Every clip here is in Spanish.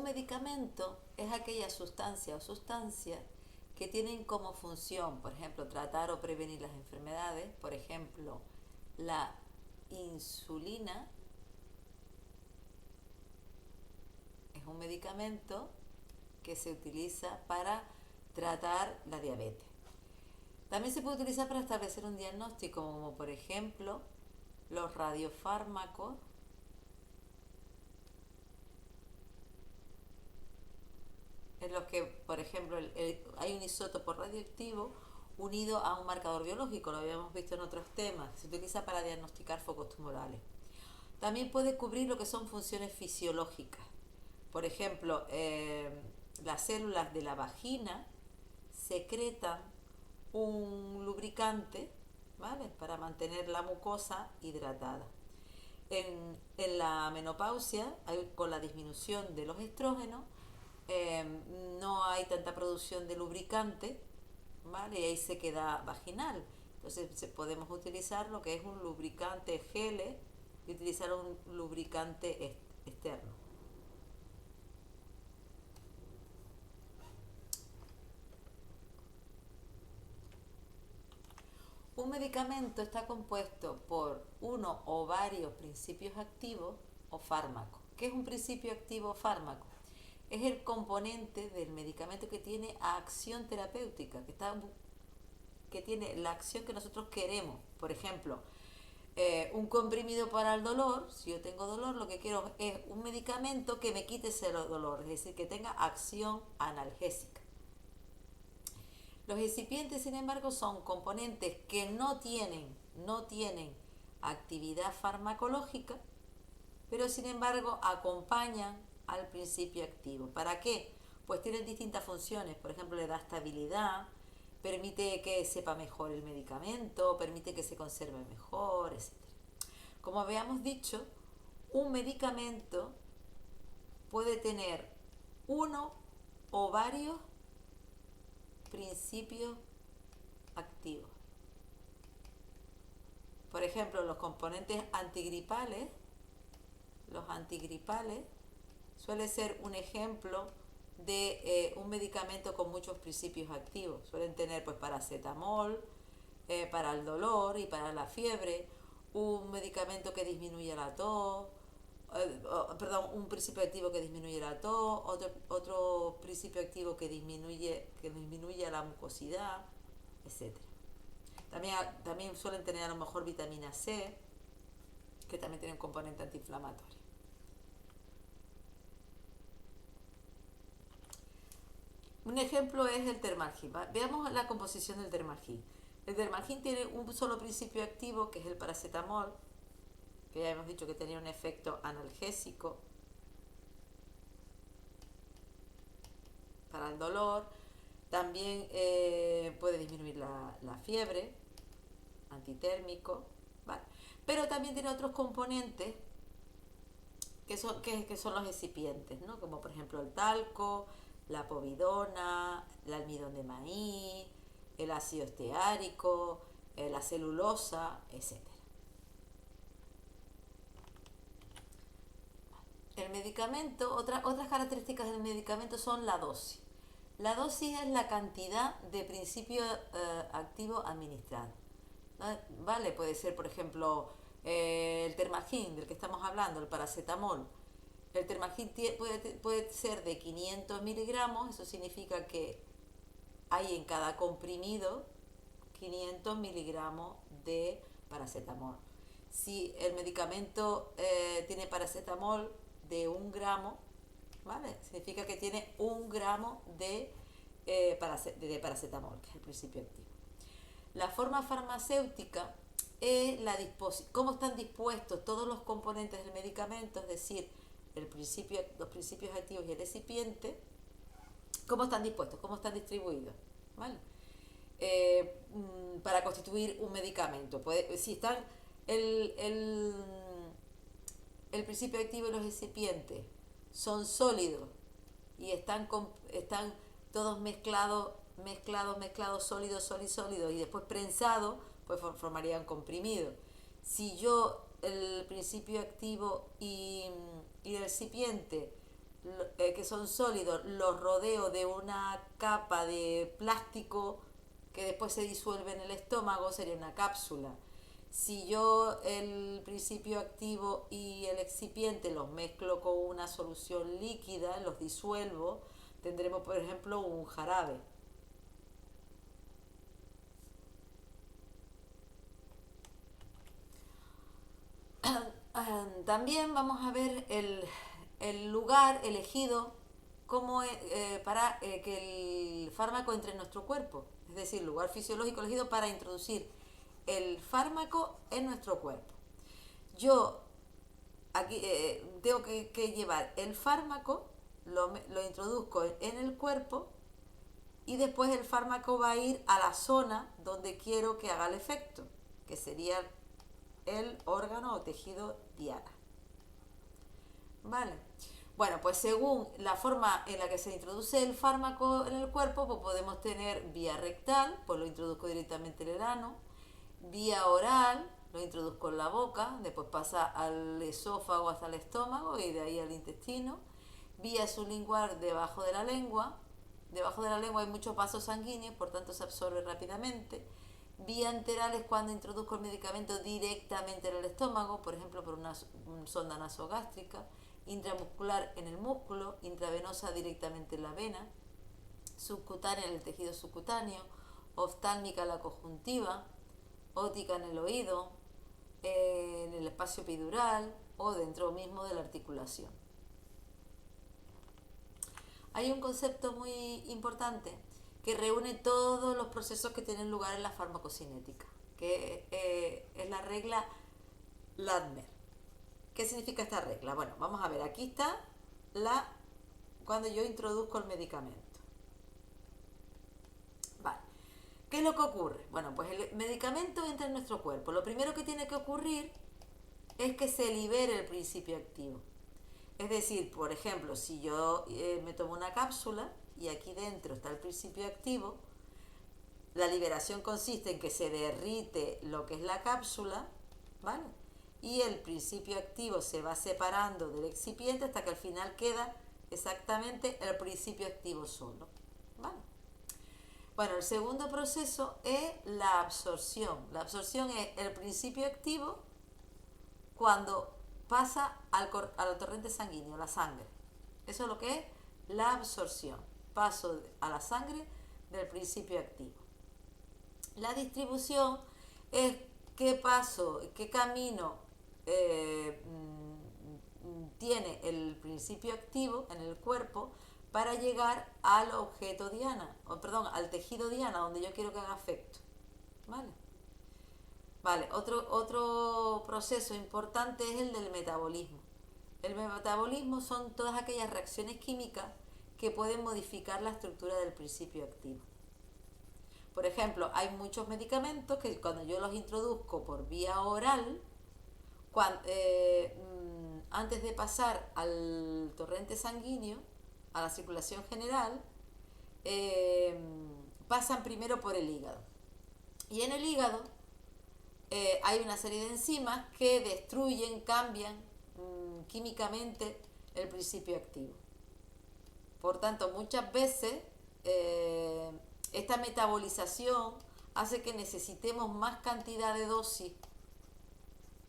medicamento es aquella sustancia o sustancias que tienen como función, por ejemplo, tratar o prevenir las enfermedades. Por ejemplo, la insulina es un medicamento que se utiliza para tratar la diabetes. También se puede utilizar para establecer un diagnóstico, como por ejemplo los radiofármacos, en los que, por ejemplo, hay un isótopo radioactivo unido a un marcador biológico, lo habíamos visto en otros temas, se utiliza para diagnosticar focos tumorales. También puede cubrir lo que son funciones fisiológicas. Por ejemplo, las células de la vagina secretan un lubricante, ¿vale?, para mantener la mucosa hidratada. En la menopausia, con la disminución de los estrógenos, no hay tanta producción de lubricante, ¿vale? Y ahí se queda vaginal. Entonces podemos utilizar lo que es un lubricante geles y utilizar un lubricante externo. Un medicamento está compuesto por uno o varios principios activos o fármacos. ¿Qué es un principio activo o fármaco? Es el componente del medicamento que tiene acción terapéutica, que tiene la acción que nosotros queremos. Por ejemplo, un comprimido para el dolor. Si yo tengo dolor, lo que quiero es un medicamento que me quite ese dolor, es decir, que tenga acción analgésica. Los excipientes, sin embargo, son componentes que no tienen actividad farmacológica, pero sin embargo acompañan al principio activo. ¿Para qué? Pues tienen distintas funciones. Por ejemplo, le da estabilidad, permite que sepa mejor el medicamento, permite que se conserve mejor, etc. Como habíamos dicho, un medicamento puede tener uno o varios principios activos. Por ejemplo, los componentes antigripales, los antigripales suele ser un ejemplo de un medicamento con muchos principios activos. Suelen tener pues paracetamol para el dolor y para la fiebre, un medicamento que disminuye la tos, un principio activo que disminuye la tos, otro principio activo que disminuye la mucosidad, etcétera. También suelen tener a lo mejor vitamina C, que también tiene un componente antiinflamatorio. Un ejemplo es el termargin. Veamos la composición del termargin. El termargin tiene un solo principio activo, que es el paracetamol, que ya hemos dicho que tenía un efecto analgésico para el dolor. También puede disminuir la fiebre, antitérmico, ¿vale? Pero también tiene otros componentes que son los excipientes, ¿no? Como por ejemplo el talco, la povidona, el almidón de maíz, el ácido esteárico, la celulosa, etcétera. El medicamento, otras características del medicamento son la dosis. La dosis es la cantidad de principio activo administrado, ¿no? Vale, puede ser, por ejemplo, el termagin del que estamos hablando, el paracetamol. El termagin puede ser de 500 miligramos, eso significa que hay en cada comprimido 500 miligramos de paracetamol. Si el medicamento tiene paracetamol de 1 gramo, ¿vale?, significa que tiene 1 gramo de paracetamol, que es el principio activo. La forma farmacéutica es cómo están dispuestos todos los componentes del medicamento, es decir, los principios activos y el excipiente, cómo están dispuestos, cómo están distribuidos, ¿vale? Para constituir un medicamento. Si están el principio activo y los excipientes son sólidos y están todos mezclados, sólidos, y después prensados, pues formarían comprimido. Si yo el principio activo y el excipiente que son sólidos, los rodeo de una capa de plástico que después se disuelve en el estómago, sería una cápsula. Si yo el principio activo y el excipiente los mezclo con una solución líquida, los disuelvo, tendremos por ejemplo un jarabe. También vamos a ver el lugar elegido como, para que el fármaco entre en nuestro cuerpo, es decir, lugar fisiológico elegido para introducir el fármaco en nuestro cuerpo. Yo aquí tengo que llevar el fármaco, lo introduzco en el cuerpo y después el fármaco va a ir a la zona donde quiero que haga el efecto, que sería el órgano o tejido diana. ¿Vale? Bueno, pues según la forma en la que se introduce el fármaco en el cuerpo, pues podemos tener vía rectal, pues lo introduzco directamente en el ano, vía oral, lo introduzco en la boca, después pasa al esófago hasta el estómago y de ahí al intestino, vía sublingual debajo de la lengua hay muchos vasos sanguíneos, por tanto se absorbe rápidamente. Vía enteral es cuando introduzco el medicamento directamente en el estómago, por ejemplo por una sonda nasogástrica, intramuscular en el músculo, intravenosa directamente en la vena, subcutánea en el tejido subcutáneo, oftálmica en la conjuntiva, óptica en el oído, en el espacio epidural o dentro mismo de la articulación. Hay un concepto muy importante que reúne todos los procesos que tienen lugar en la farmacocinética, que es la regla Ladmer. ¿Qué significa esta regla? Bueno, vamos a ver, aquí está cuando yo introduzco el medicamento. Vale. ¿Qué es lo que ocurre? Bueno, pues el medicamento entra en nuestro cuerpo. Lo primero que tiene que ocurrir es que se libere el principio activo. Es decir, por ejemplo, si yo me tomo una cápsula y aquí dentro está el principio activo, la liberación consiste en que se derrite lo que es la cápsula, ¿vale? Y el principio activo se va separando del excipiente hasta que al final queda exactamente el principio activo solo, ¿vale? Bueno, el segundo proceso es la absorción. La absorción es el principio activo cuando pasa al torrente sanguíneo, la sangre. Eso es lo que es la absorción. Paso a la sangre del principio activo. La distribución es qué paso, qué camino tiene el principio activo en el cuerpo para llegar al objeto diana, al tejido diana donde yo quiero que haga efecto. ¿Vale? Vale, otro proceso importante es el del metabolismo. El metabolismo son todas aquellas reacciones químicas que pueden modificar la estructura del principio activo. Por ejemplo, hay muchos medicamentos que cuando yo los introduzco por vía oral, antes de pasar al torrente sanguíneo, a la circulación general, pasan primero por el hígado. Y en el hígado hay una serie de enzimas que destruyen, cambian químicamente el principio activo. Por tanto, muchas veces esta metabolización hace que necesitemos más cantidad de dosis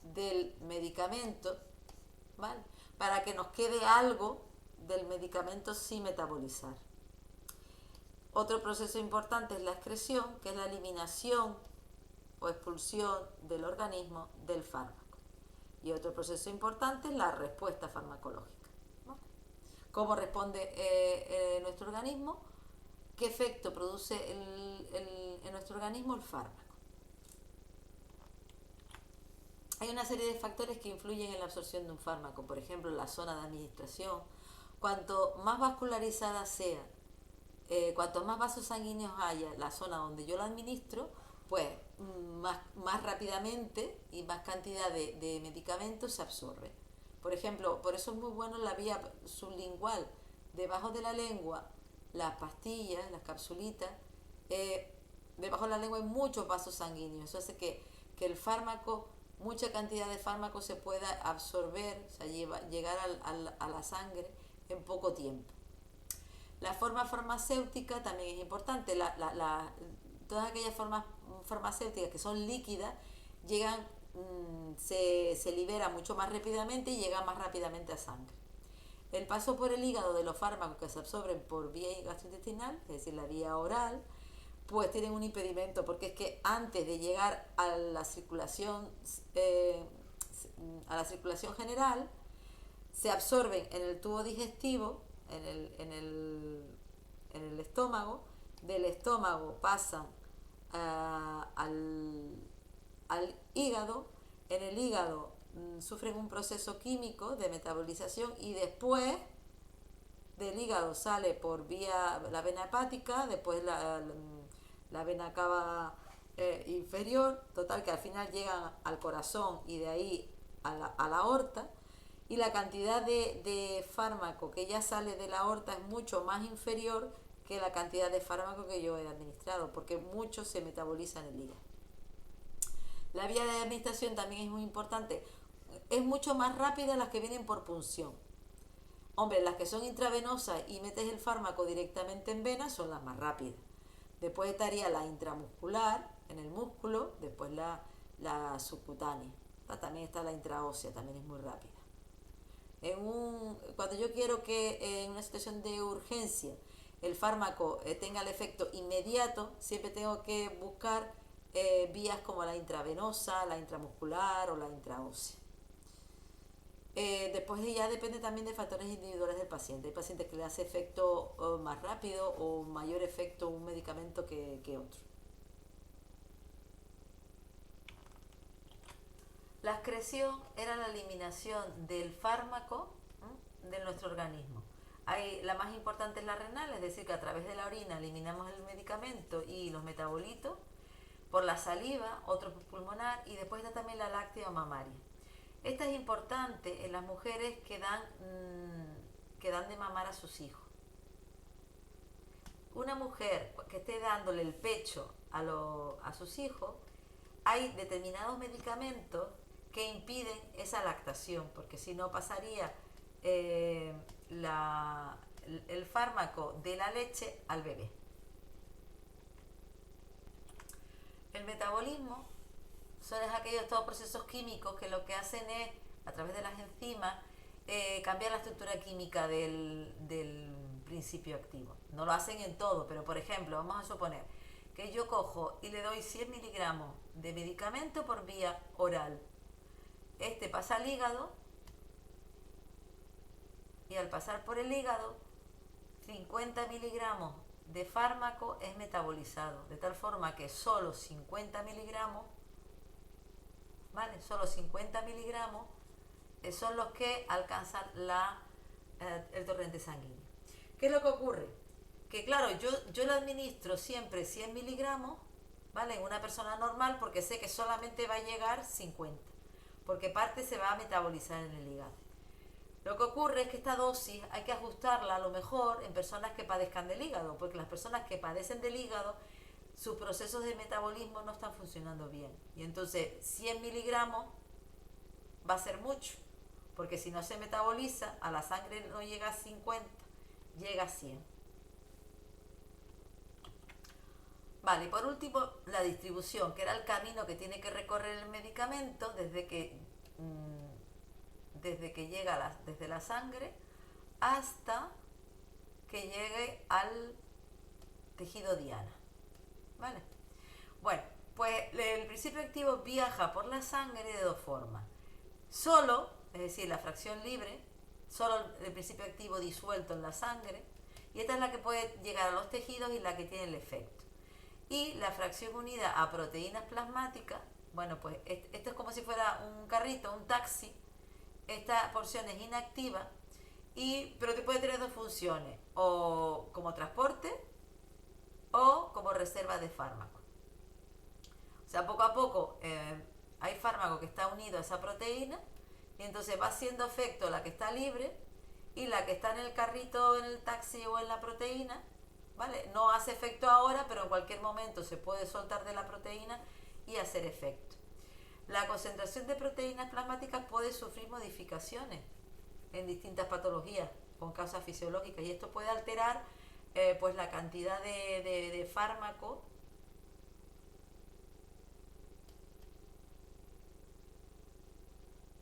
del medicamento, ¿vale? Para que nos quede algo del medicamento sin metabolizar. Otro proceso importante es la excreción, que es la eliminación o expulsión del organismo del fármaco. Y otro proceso importante es la respuesta farmacológica, ¿no? ¿Cómo responde nuestro organismo? ¿Qué efecto produce en nuestro organismo el fármaco? Hay una serie de factores que influyen en la absorción de un fármaco, por ejemplo, la zona de administración. Cuanto más vascularizada sea, cuanto más vasos sanguíneos haya la zona donde yo lo administro, pues más rápidamente y más cantidad de medicamentos se absorbe. Por ejemplo, por eso es muy bueno la vía sublingual, debajo de la lengua, las pastillas, las capsulitas, debajo de la lengua hay muchos vasos sanguíneos. Eso hace que el fármaco, mucha cantidad de fármaco se pueda absorber, o sea, llegar a la sangre en poco tiempo. La forma farmacéutica también es importante. Todas aquellas formas farmacéuticas que son líquidas llegan, se liberan mucho más rápidamente y llegan más rápidamente a sangre. El paso por el hígado de los fármacos que se absorben por vía gastrointestinal, es decir, la vía oral, pues tienen un impedimento, porque es que antes de llegar a la circulación general, se absorben en el tubo digestivo, en el estómago, del estómago pasan al hígado, en el hígado sufren un proceso químico de metabolización y después del hígado sale por vía la vena hepática, después la vena cava inferior, total que al final llegan al corazón y de ahí a la aorta, y la cantidad de fármaco que ya sale de la aorta es mucho más inferior que la cantidad de fármaco que yo he administrado, porque mucho se metaboliza en el hígado. La vía de administración también es muy importante, es mucho más rápida las que vienen por punción. Hombre, las que son intravenosas y metes el fármaco directamente en vena son las más rápidas. Después estaría la intramuscular, en el músculo, después la subcutánea. También está la intraósea, también es muy rápida. Cuando yo quiero que en una situación de urgencia el fármaco tenga el efecto inmediato, siempre tengo que buscar vías como la intravenosa, la intramuscular o la intraósea. Después ya depende también de factores individuales del paciente. Hay pacientes que le hace efecto más rápido o mayor efecto un medicamento que otro. La excreción era la eliminación del fármaco de nuestro organismo. La más importante es la renal, es decir, que a través de la orina eliminamos el medicamento y los metabolitos, por la saliva, otro pulmonar, y después está también la láctea o mamaria. Esta es importante en las mujeres que dan de mamar a sus hijos. Una mujer que esté dándole el pecho a sus hijos, hay determinados medicamentos que impiden esa lactación, porque si no pasaría el fármaco de la leche al bebé. El metabolismo son todos procesos químicos que lo que hacen es, a través de las enzimas, cambiar la estructura química del principio activo. No lo hacen en todo, pero por ejemplo, vamos a suponer que yo cojo y le doy 100 miligramos de medicamento por vía oral. Este pasa al hígado y al pasar por el hígado, 50 miligramos de fármaco es metabolizado, de tal forma que solo 50 miligramos, ¿vale? Solo 50 miligramos son los que alcanzan el torrente sanguíneo. ¿Qué es lo que ocurre? Que claro, yo le administro siempre 100 miligramos, ¿vale? En una persona normal, porque sé que solamente va a llegar 50, porque parte se va a metabolizar en el hígado. Lo que ocurre es que esta dosis hay que ajustarla a lo mejor en personas que padezcan del hígado, porque las personas que padecen del hígado, sus procesos de metabolismo no están funcionando bien. Y entonces 100 miligramos va a ser mucho, porque si no se metaboliza, a la sangre no llega a 50, llega a 100. Vale, y por último, la distribución, que era el camino que tiene que recorrer el medicamento desde que llega desde la sangre hasta que llegue al tejido diana. ¿Vale? Bueno, pues el principio activo viaja por la sangre de dos formas. Solo, es decir, la fracción libre, solo el principio activo disuelto en la sangre, y esta es la que puede llegar a los tejidos y la que tiene el efecto. Y la fracción unida a proteínas plasmáticas, bueno, pues esto es como si fuera un carrito, un taxi. Esta porción es inactiva, pero te puede tener dos funciones, o como transporte o como reserva de fármaco. O sea, poco a poco hay fármaco que está unido a esa proteína y entonces va haciendo efecto la que está libre y la que está en el carrito, en el taxi o en la proteína, ¿vale? No hace efecto ahora, pero en cualquier momento se puede soltar de la proteína y hacer efecto. La concentración de proteínas plasmáticas puede sufrir modificaciones en distintas patologías. con causas fisiológicas, y esto puede alterar pues la cantidad de fármaco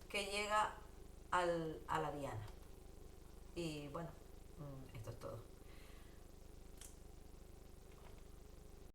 que llega a la diana. Y bueno, esto es todo.